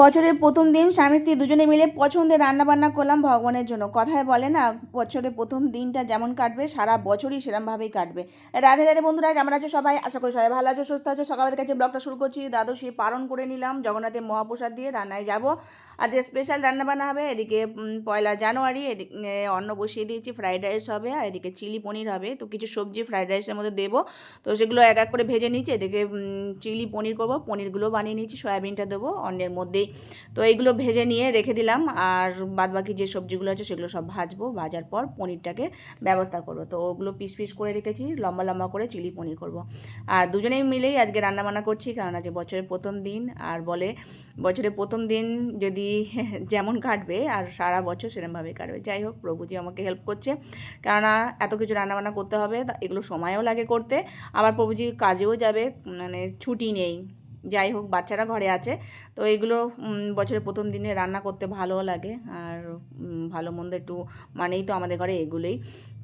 বছরের প্রথম দিন স্বামী স্ত্রী দুজনে মিলে পছন্দের রান্নাবান্না করলাম ভগবানের জন্য। কথায় বলে না, বছরের প্রথম দিনটা যেমন কাটবে সারা বছরই সেরমভাবেই কাটবে। রাধে রাধে বন্ধুরা, কেমন আছো সবাই? আশা করি সবাই ভালো আছো, সুস্থ আছো। সকালের কাছে ব্লগটা শুরু করছি। দ্বাদশী পালন করে নিলাম, জগন্নাথের মহাপ্রসাদ দিয়ে রান্নায় যাব। আজ স্পেশাল রান্নাবান্না হবে। এদিকে 1 জানুয়ারি, এদিকে অন্ন বসিয়ে দিয়েছি, ফ্রাইড রাইস হবে, আর এদিকে চিলি পনির হবে। তো কিছু সবজি ফ্রাইড রাইসের মধ্যে দেবো, তো সেগুলো এক এক করে ভেজে নিচ্ছি। এদিকে চিলি পনির করবো, পনিরগুলো বানিয়ে নিচ্ছি, সয়াবিনটা দেবো অন্যের মধ্যেই। তো এইগুলো ভেজে নিয়ে রেখে দিলাম, আর বাদবাকি যে সবজিগুলো আছে সেগুলো সব ভাজবো। ভাজার পর পনিরটাকে ব্যবস্থা করবো। তো ওগুলো পিস পিস করে রেখেছি, লম্বা লম্বা করে চিলি পনির করব। আর দুজনেই মিলেই আজকে রান্নাবান্না করছি, কারণ আজকে বছরের প্রথম দিন। আর বলে বছরের প্রথম দিন যদি যেমন কাটবে আর সারা বছর সেরকমভাবে কাটবে। যাই হোক, প্রভুজি আমাকে হেল্প করছে, কেননা এত কিছু রান্নাবান্না করতে হবে, এগুলো সময়ও লাগে করতে। আবার প্রভুজি কাজেও যাবে, মানে ছুটি নেই। যাই হোক, বাচ্চারা ঘরে আছে, তো এগুলো বছরের প্রথম দিনে রান্না করতে ভালোও লাগে। আর ভালো মন্দ একটু মানেই তো আমাদের ঘরে এগুলোই।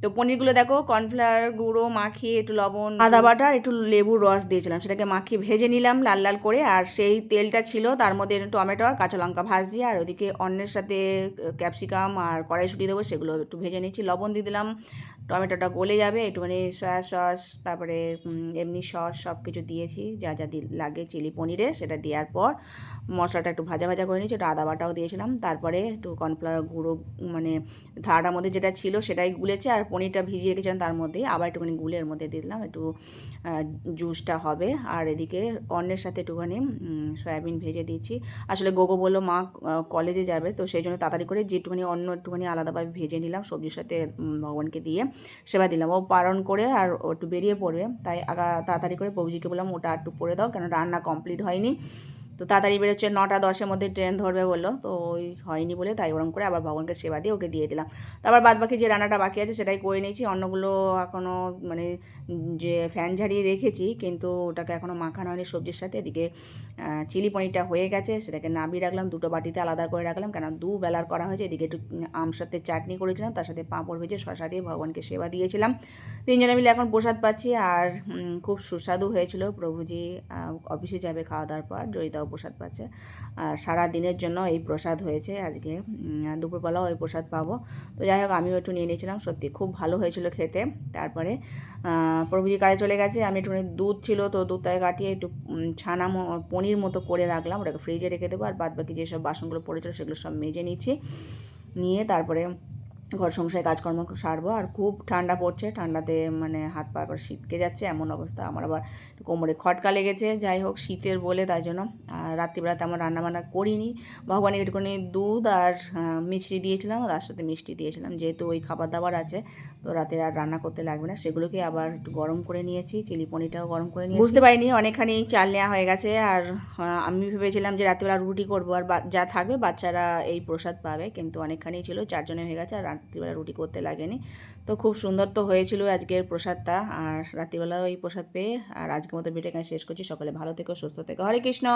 তো পনিরগুলো দেখো, কর্নফ্লাওয়ার গুঁড়ো মাখিয়ে একটু লবণ, আদা বাটা, একটু লেবুর রস দিয়েছিলাম, সেটাকে মাখিয়ে ভেজে নিলাম লাল লাল করে। আর সেই তেলটা ছিল, তার মধ্যে টমেটো আর কাঁচা লঙ্কা ভাজি, আর ওদিকে অন্যের সাথে ক্যাপসিকাম আর কড়াইশুঁটি দেবো, সেগুলো একটু ভেজে নিচ্ছি। লবণ দিয়ে দিলাম, টমেটোটা গলে যাবে, একটুখানি সয়া সস, তারপরে এমনি সস সব কিছু দিয়েছি, যা যা লাগে চিলি পনিরে, সেটা দেওয়ার পর মশলাটা একটু ভাজা ভাজা করে নিয়েছি। একটু আদা বাটাও দিয়েছিলাম, তারপরে একটু কর্নফ্লাওয়ার গুঁড়ো, মানে থালাটার মধ্যে যেটা ছিল সেটাই গুলেছে, আর পনিরটা ভিজিয়ে রেখেছিলাম তার মধ্যেই আবার একটুখানি গুলে এর মধ্যে দিয়ে দিলাম, একটু জুসটা হবে। আর এদিকে অন্যের সাথে একটুখানি সয়াবিন ভেজে দিয়েছি। আসলে গোগো বললো মা কলেজে যাবে, তো সেই জন্য তাড়াতাড়ি করে যেটুখানি অন্য একটুখানি আলাদাভাবে ভেজে নিলাম, সবজির সাথে ভগবানকে দিয়ে সেবা দিলাম। ও পালন করে আর ও একটু বেরিয়ে পড়বে, তাই তাড়াতাড়ি করে প্রভুজিকে বললাম ওটা একটু করে দাও, কেন রান্না কমপ্লিট হয়নি। তো তাড়াতাড়ি বেরোচ্ছে, 9টা 10-এর মধ্যে ট্রেন ধরবে বললো, তো ওই হয়নি বলে তাই ওরম করে আবার ভগবানকে সেবা দিয়ে ওকে দিয়ে দিলাম। তারপর বাদ বাকি যে রান্নাটা বাকি আছে সেটাই করে নিয়েছি। অন্যগুলো এখনও মানে যে ফ্যান ঝাড়িয়ে রেখেছি, কিন্তু ওটাকে এখনও মাখানো হয়নি সবজির সাথে। এদিকে চিলি পনিরটা হয়ে গেছে, সেটাকে নামিয়ে রাখলাম, দুটো বাটিতে আলাদা করে রাখলাম, কেন দুবেলার করা হয়েছে। এদিকে একটু সাথে চাটনি করেছিলাম, তার সাথে পাঁপড় ভেজে শশা দিয়ে ভগবানকে সেবা দিয়েছিলাম। তিনজনে মিলে এখন প্রসাদ পাচ্ছি, আর খুব সুস্বাদু হয়েছিল। প্রভুজি অফিসে যাবে খাওয়া দাওয়ার পর, জয়িতাও প্রসাদ পাচ্ছে। আর সারা দিনের জন্য এই প্রসাদ হয়েছে আজকে, দুপুরবেলাও ওই প্রসাদ পাবো। তো যাই হোক, আমিও একটু নিয়ে নিয়েছিলাম, সত্যি খুব ভালো হয়েছিল খেতে। তারপরে প্রভুজি কাজে চলে গেছে, আমি একটুখানি দুধ ছিল, তো দুধটাকে কাটিয়ে একটু ছানা পনির মতো করে রাখলাম, ওটাকে ফ্রিজে রেখে দেবো। আর বাদ বাকি যেসব বাসনগুলো পড়েছিল সেগুলো সব মেজে নিচ্ছি, নিয়ে তারপরে ঘর সংসারে কাজকর্ম সারবো। আর খুব ঠান্ডা পড়ছে, ঠান্ডাতে মানে হাত পা আবার শীতকে যাচ্ছে এমন অবস্থা। আমার আবার কোমরে খটকা লেগেছে, যাই হোক শীতের বলে তাই জন্য। আর রাত্রিবেলা তেমন রান্নাবান্না করিনি, ভগবানের একটুখানি দুধ আর মিষ্টি দিয়েছিলাম, তার সাথে মিষ্টি দিয়েছিলাম, যেহেতু ওই খাবার দাবার আছে, তো রাতে আর রান্না করতে লাগবে না। সেগুলোকে আবার একটু গরম করে নিয়েছি, চিলি পনিরটাও গরম করে নিয়েছি। বুঝতে পারিনি অনেকখানি চাল নেওয়া হয়ে গেছে। আর আমি ভেবেছিলাম যে রাত্রিবেলা রুটি করবো, আর যা থাকবে বাচ্চারা এই প্রসাদ পাবে, কিন্তু অনেকখানি ছিল, 4 জনে হয়ে গেছে, আর রাত্রিবেলা রুটি করতে লাগেনি। তো খুব সুন্দর তো হয়েছিল আজকের প্রসাদটা, আর রাত্রিবেলাও এই প্রসাদ পেয়ে। আর আজকের মতো ভিডিও এখানে শেষ করছি। সকলে ভালো থেকো, সুস্থ থেকো, হরে কৃষ্ণ।